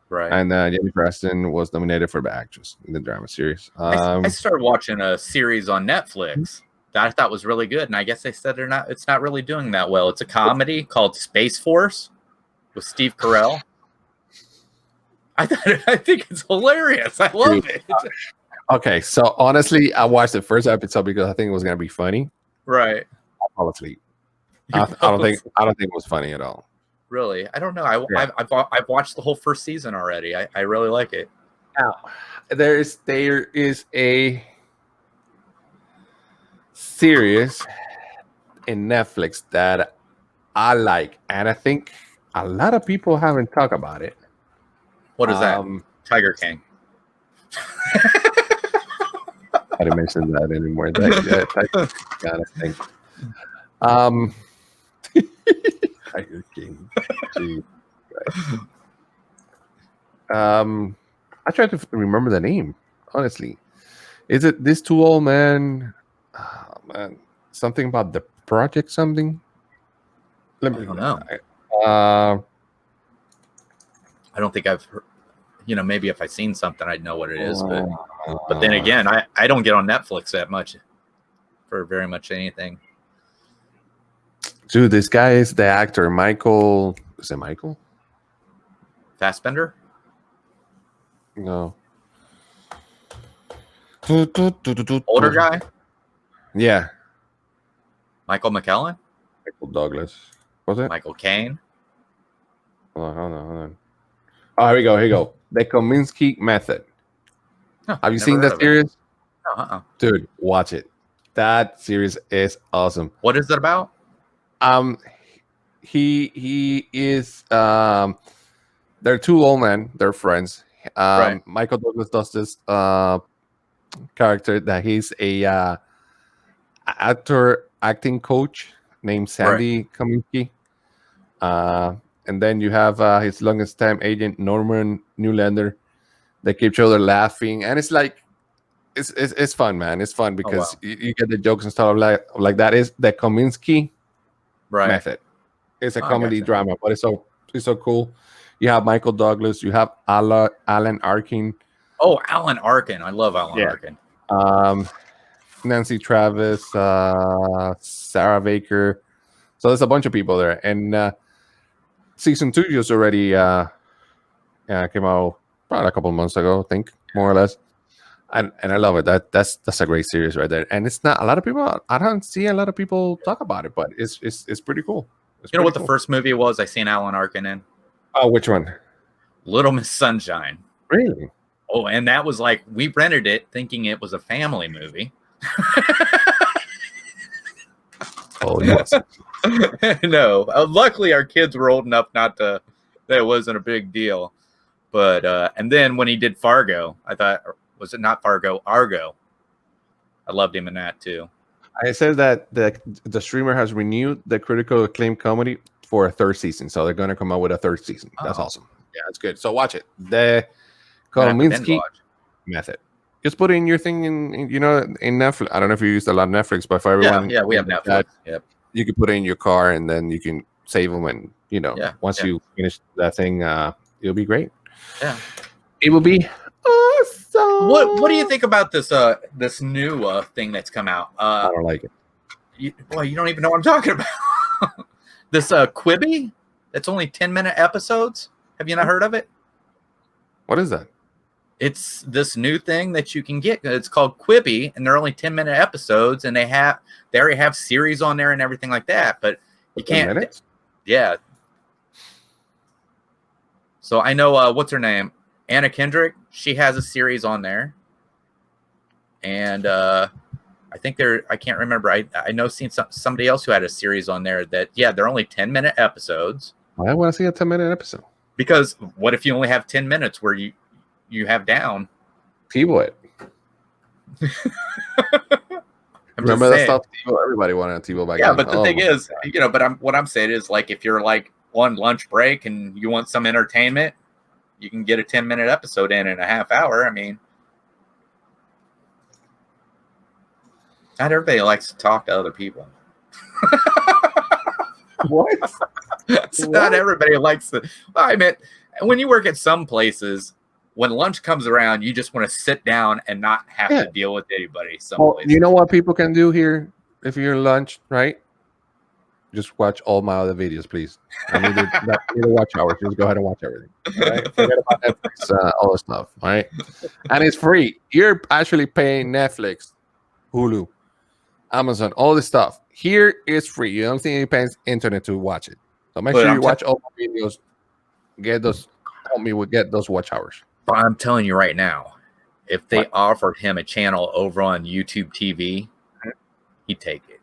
Right. And Jennifer Aniston was nominated for Best Actress in the Drama Series. I started watching a series on Netflix that I thought was really good, and I guess they said it's not really doing that well. It's a comedy called Space Force with Steve Carell. I think it's hilarious. I love it. Okay, so honestly, I watched the first episode because I think it was gonna be funny. Right. I fell asleep. I don't think it was funny at all. Really, I don't know. I've watched the whole first season already. I really like it. Now, there is a series in Netflix that I like, and I think a lot of people haven't talked about it. What is that? Tiger King. I didn't mention that anymore. That kind of thing. Tiger King. Gee, I tried to remember the name. Honestly, is it this two old man? Oh, man, something about the project. Something. Let me. I don't know. Uh, I don't think I've heard, maybe if I seen something, I'd know what it is. But then again, I don't get on Netflix that much for very much anything. dude, this guy is the actor Michael. Is it Michael? Fassbender? No. Older guy? Yeah. Michael McKellen? Michael Douglas. Was it? Michael Caine? Hold on. Oh, here we go. The Kominsky Method. Huh, Have you never seen heard that of it. series? No, Dude, watch it. That series is awesome. What is it about? He is they're two old men, they're friends. Right. Michael Douglas does this character that he's a acting coach named Sandy Kominsky. And then you have his longest time agent Norman Newlander. They keep each other laughing, and it's like it's fun, man. It's fun because you get the jokes and stuff like that. Is the Kominsky method? It's a comedy drama, but it's so cool. You have Michael Douglas, you have Alan Arkin. Oh, Alan Arkin! I love Alan Arkin. Nancy Travis, Sarah Baker. So there's a bunch of people there, and season 2 just already came out probably a couple of months ago, I think, more or less. And I love it. That's a great series right there. And it's not a lot of people. I don't see a lot of people talk about it, but it's pretty cool. You know what the first movie was I seen Alan Arkin in? Oh, which one? Little Miss Sunshine. Really? Oh, and that was like we rented it thinking it was a family movie. Oh yes. No, luckily our kids were old enough not to. That wasn't a big deal. But and then when he did Fargo, I thought, was it not Fargo? Argo. I loved him in that too. I said that the streamer has renewed the critical acclaimed comedy for a 3rd season, so they're going to come out with a 3rd season. That's awesome. Yeah, it's good. So watch it. The Kominsky method. Just put in your thing in Netflix. I don't know if you used a lot of Netflix, but for everyone, yeah, we have Netflix. Yep. You can put it in your car, and then you can save them. And once you finish that thing, it'll be great. Yeah, it will be awesome. What do you think about this this new thing that's come out? I don't like it. You don't even know what I'm talking about. This Quibi that's only 10-minute episodes. Have you not heard of it? What is that? It's this new thing that you can get. It's called Quibi, and they're only 10-minute episodes, and they already have series on there and everything like that. But you can't. Minutes? Yeah. So I know what's her name, Anna Kendrick. She has a series on there, and I think I can't remember. I know seen somebody else who had a series on there that they're only 10-minute episodes. I want to see a 10-minute episode. Because what if you only have 10 minutes where you have down? TiVo it. Remember that stuff? TiVo? Everybody wanted a TiVo back then. Yeah, but the thing is, what I'm saying is, like, if you're like on lunch break and you want some entertainment, you can get a 10-minute episode in a half hour. I mean, not everybody likes to talk to other people. What? Not everybody likes to. I mean, when you work at some places, when lunch comes around, you just want to sit down and not have to deal with anybody. Well, you know what people can do here if you're in lunch, right? Just watch all my other videos, please. I need to watch hours. Just go ahead and watch everything. All right? Forget about Netflix, all the stuff, all right? And it's free. You're actually paying Netflix, Hulu, Amazon, all this stuff. Here is free. You don't think you pay internet to watch it. So make sure you watch all my videos. Help me get those watch hours. But I'm telling you right now, if they offered him a channel over on YouTube TV, he'd take it.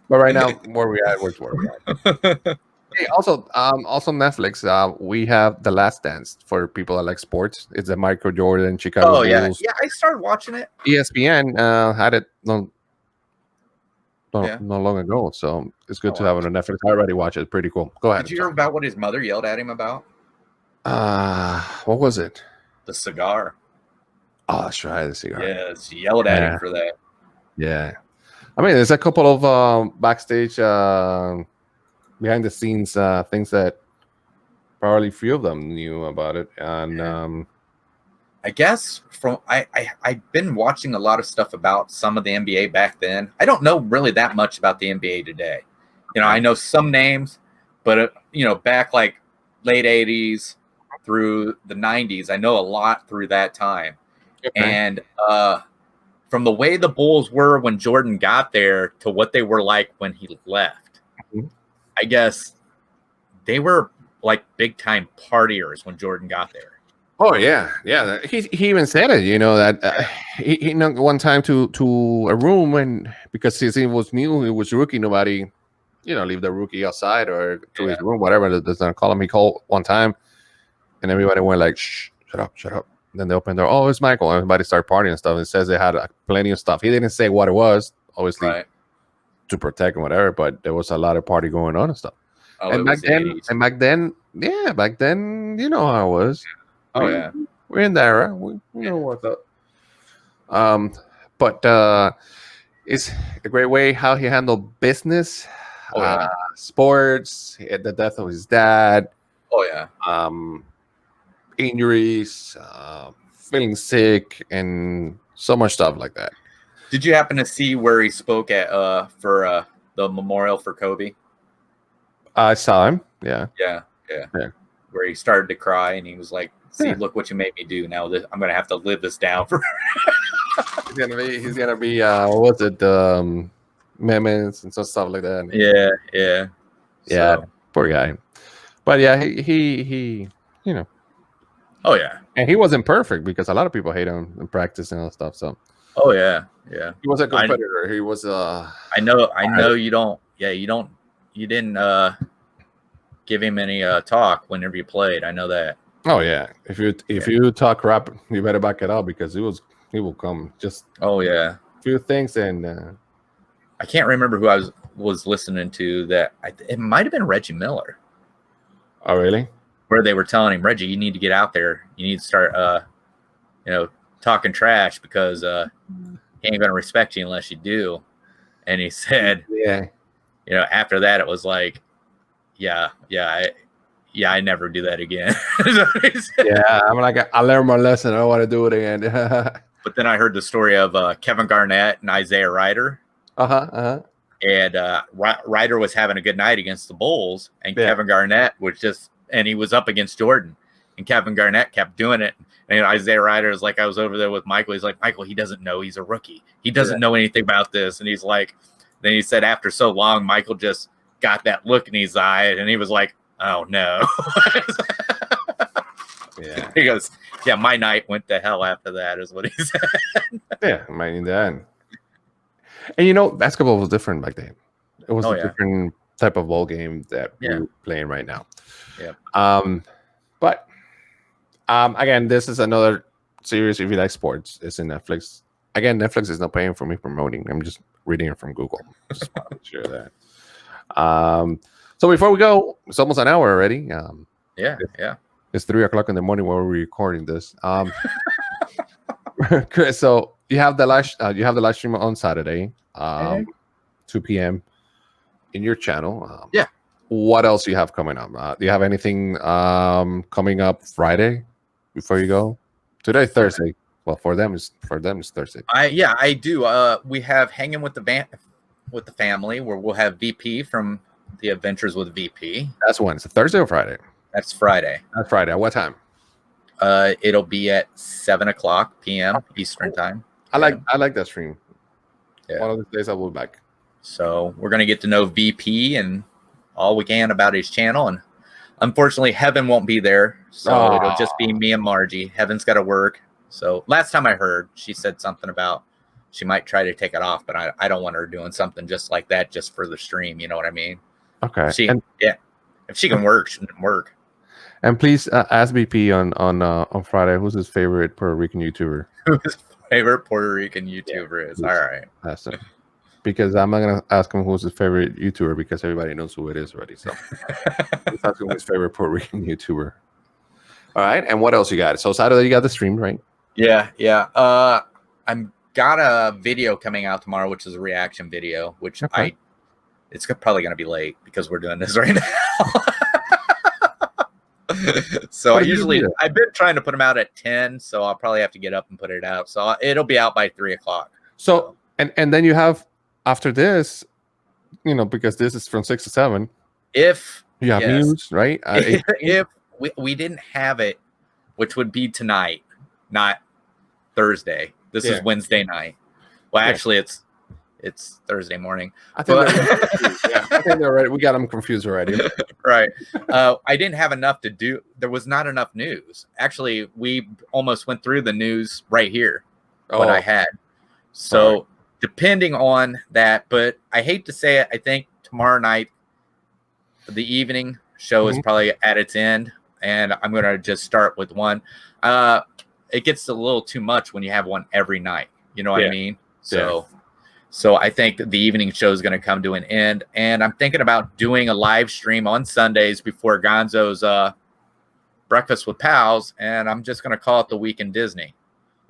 But right now, where we at? Hey, also Netflix. We have The Last Dance for people that like sports. It's a Michael Jordan Chicago Bulls. Yeah. I started watching it. ESPN had it on not long ago. So it's good to have it on Netflix. I already watched it. Pretty cool. Go ahead. Did you hear about what his mother yelled at him about? What was it? The cigar. Oh, that's right, the cigar. Yeah, she yelled at him for that. Yeah. I mean, there's a couple of backstage, behind the scenes things that probably few of them knew about it. And I guess I've been watching a lot of stuff about some of the NBA back then. I don't know really that much about the NBA today. I know some names, but back like late 80s through the 90s, I know a lot through that time. Okay. And from the way the Bulls were when Jordan got there to what they were like when he left, I guess they were like big time partiers when Jordan got there. Oh yeah. He even said it. That he went one time to a room, and because he was new, he was rookie. Nobody, leave the rookie outside or to his room, whatever. Does not call him. He called one time, and everybody went like, "Shh, shut up." Then they opened the door. Oh, it's Michael. Everybody started partying and stuff. It says they had plenty of stuff. He didn't say what it was, obviously, to protect and whatever. But there was a lot of party going on and stuff. Oh, and back then, you know how it was. Oh yeah, we're in the era. We know what's up. But it's a great way how he handled business, sports, the death of his dad. Oh yeah. Injuries, feeling sick, and so much stuff like that. Did you happen to see where he spoke at for the memorial for Kobe? I saw him. Yeah. Where he started to cry, and he was like, "See, look what you made me do. Now I'm gonna have to live this down for." He's gonna be what was it? Memes and stuff like that. Yeah. So. Poor guy. But yeah, he Oh yeah, and he wasn't perfect because a lot of people hate him in practice and all that stuff. So. Oh yeah. He was a competitor. He was I know you don't. Yeah, you didn't give him any talk whenever you played. I know that. Oh yeah. If you talk crap, you better back it up because he will come just. Oh yeah. Few things and. I can't remember who I was listening to. That it might have been Reggie Miller. Oh really? Where they were telling him, Reggie, you need to get out there. You need to start, talking trash because he ain't going to respect you unless you do. And he said, after that, it was like, I never do that again. I'm like, I learned my lesson. I don't want to do it again. But then I heard the story of Kevin Garnett and Isaiah Ryder. And Ryder was having a good night against the Bulls, and Kevin Garnett was and he was up against Jordan, and Kevin Garnett kept doing it. And Isaiah Ryder is like, I was over there with Michael. He's like, Michael, he doesn't know he's a rookie. He doesn't know anything about this. And he's like, then he said, after so long, Michael just got that look in his eye, and he was like, oh no. He goes, my night went to hell after that, is what he said. Mine that. And basketball was different back then. It was a different type of ball game that we're playing right now. But again, this is another series. If you like sports, it's in Netflix. Again, Netflix is not paying for me promoting. I'm just reading it from Google. Just want to share that. So before we go, it's almost an hour already. It's 3:00 in the morning while we're recording this. Chris, so you have the live stream on Saturday, 2 p.m. in your channel. What else do you have coming up? Do you have anything coming up Friday before you go? Today, Thursday. Well, for them it's Thursday. I do. We have Hanging with the Family, where we'll have VP from the Adventures with VP. That's when. It's a Thursday or Friday? That's Friday. That's Friday. At what time? It'll be at 7:00 p.m. Eastern time. I like that stream. One of the days I will be back. So we're gonna get to know VP and all we can about his channel, and unfortunately Heaven won't be there, so it'll just be me and Margie. Heaven's got to work. So last time I heard, she said something about she might try to take it off, but I don't want her doing something just like that just for the stream. You know what I mean? Okay. If she can work, she can work. And please ask BP on Friday who's his favorite Puerto Rican YouTuber. Who his favorite Puerto Rican YouTuber is. All right. That's it. because I'm not gonna ask him who's his favorite YouTuber because everybody knows who it is already. So let's ask him his favorite Puerto Rican YouTuber. All right, and what else you got? So Saturday you got the stream, right? Yeah. I'm got a video coming out tomorrow, which is a reaction video, which it's probably going to be late because we're doing this right now. So I've been trying to put them out at 10, so I'll probably have to get up and put it out. So it'll be out by 3:00. So and then you have after this, because this is from 6 to 7. If you have news, right? If we didn't have it, which would be tonight, not Thursday. This is Wednesday night. Well, actually, it's Thursday morning. I think I think they're right. We got them confused already. Right. I didn't have enough to do. There was not enough news. Actually, we almost went through the news right here. What I had. So depending on that, but I hate to say it, I think tomorrow night, the evening show is probably at its end, and I'm going to just start with one. It gets a little too much when you have one every night. You know what I mean? So I think the evening show is going to come to an end, and I'm thinking about doing a live stream on Sundays before Gonzo's Breakfast with Pals, and I'm just going to call it the Week in Disney.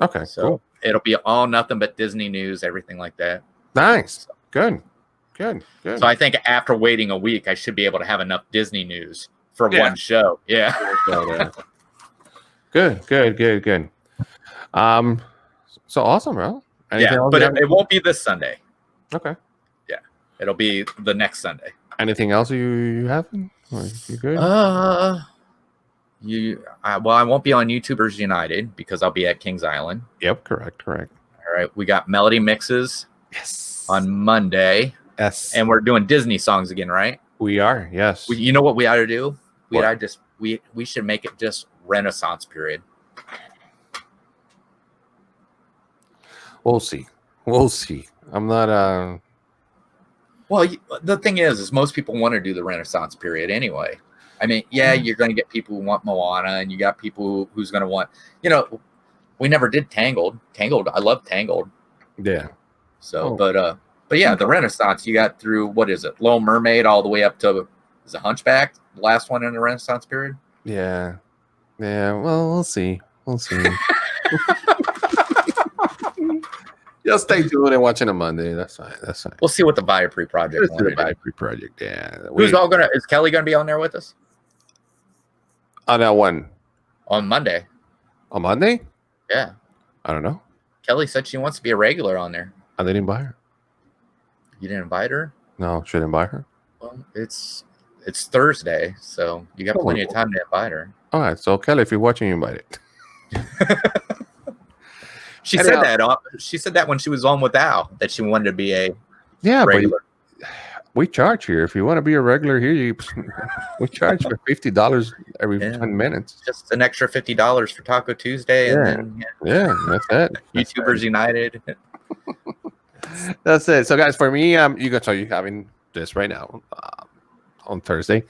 Okay, so it'll be all nothing but Disney news, everything like that. Nice, good. So I think after waiting a week, I should be able to have enough Disney news for one show. Yeah. Good. So awesome, bro. But it won't be this Sunday. Okay. Yeah, it'll be the next Sunday. Anything else you have? You good? I won't be on YouTubers United because I'll be at Kings Island. Yep, correct. All right, we got Melody Mixes. Yes. On Monday. Yes. And we're doing Disney songs again, right? We are. Yes. You know what we ought to do? We should make it just Renaissance period. We'll see. I'm not. Well, the thing is most people want to do the Renaissance period anyway. I mean, you're going to get people who want Moana, and you got people who's going to want. We never did Tangled. I love Tangled. Yeah. So, but yeah, the Renaissance you got through what is it? Little Mermaid all the way up to is it Hunchback? The last one in the Renaissance period. Yeah. Well, we'll see. Just stay tuned and watching on Monday. That's fine. We'll see what the Viapre project. Yeah. Who's all gonna? Is Kelly gonna be on there with us? On that one. On Monday. On Monday? Yeah. I don't know. Kelly said she wants to be a regular on there. I didn't invite her. You didn't invite her? No, shouldn't invite her. Well, it's Thursday, so you got plenty of time to invite her. All right, so Kelly, if you're watching, you invite it. She said that. She said that when she was on with Al, that she wanted to be a regular. But we charge here. If you want to be a regular here, we charge for $50 every 10 minutes. Just an extra $50 for Taco Tuesday, and then that's it. YouTubers United. That's it. So, guys, for me, you having this right now on Thursday.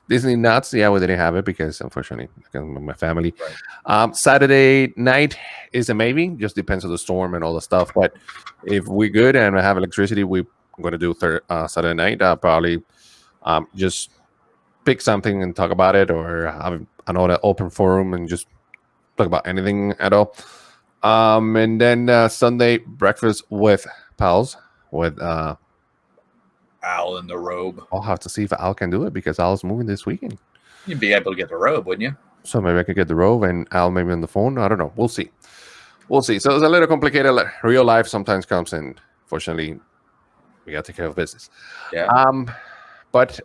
Disney Nutz, we didn't have it because, unfortunately, my family. Right. Saturday night is a maybe. Just depends on the storm and all the stuff. But if we're good and I have electricity, we're going to do Saturday night. Probably just pick something and talk about it, or have another open forum and just talk about anything at all. And then Sunday, breakfast with pals with Al in the robe. I'll have to see if Al can do it because Al's moving this weekend. You'd be able to get the robe, wouldn't you? So maybe I could get the robe and Al maybe on the phone. I don't know. We'll see. So it's a little complicated. Real life sometimes comes, and fortunately, we got to take care of business. Yeah. But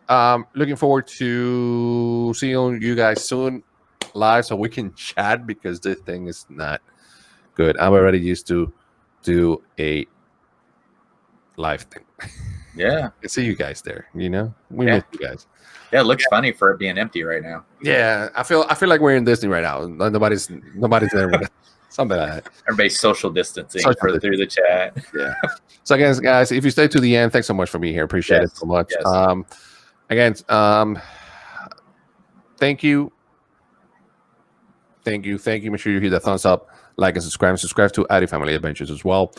looking forward to seeing you guys soon live so we can chat because this thing is not good. I'm already used to do a live thing. Yeah. I see you guys there, we miss you guys. Yeah, it looks funny for it being empty right now. Yeah, I feel like we're in Disney right now. Nobody's there with us. Something like that. Everybody's social distancing through the chat. Yeah. So again, guys, if you stay to the end, thanks so much for being here. Appreciate it so much. Yes. Again, thank you. Make sure you hit the thumbs up, like, and subscribe. Subscribe to Addy Family Adventures as well.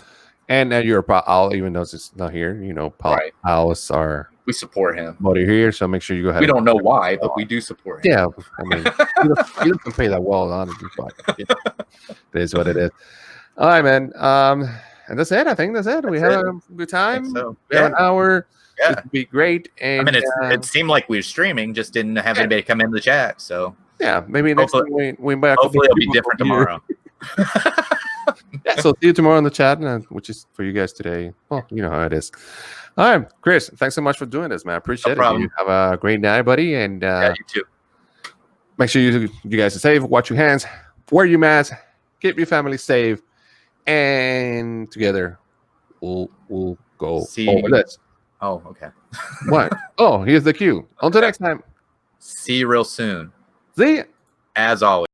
And your pal, even though it's not here, you know, pals are. We support him. Buddy here, so make sure you go ahead. We don't know why, but we do support him. Yeah, I mean, he doesn't pay that well, honestly, but yeah, it is what it is. All right, man. And that's it. I think that's it. We had a good time. So. We have an hour. Yeah, it'd be great. And I mean, it seemed like we were streaming, just didn't have anybody come in the chat. So yeah, maybe next time we might. Hopefully, it'll be different tomorrow. Yeah, so see you tomorrow in the chat, which is for you guys today. Well, you know how it is. All right, Chris, thanks so much for doing this, man. I appreciate it. You have a great night, buddy. And you too. Make sure you guys are safe. Watch your hands. Wear your mask. Keep your family safe. And together, we'll go over this. Oh, okay. What? Oh, here's the cue. Until next time. See you real soon. See ya. As always.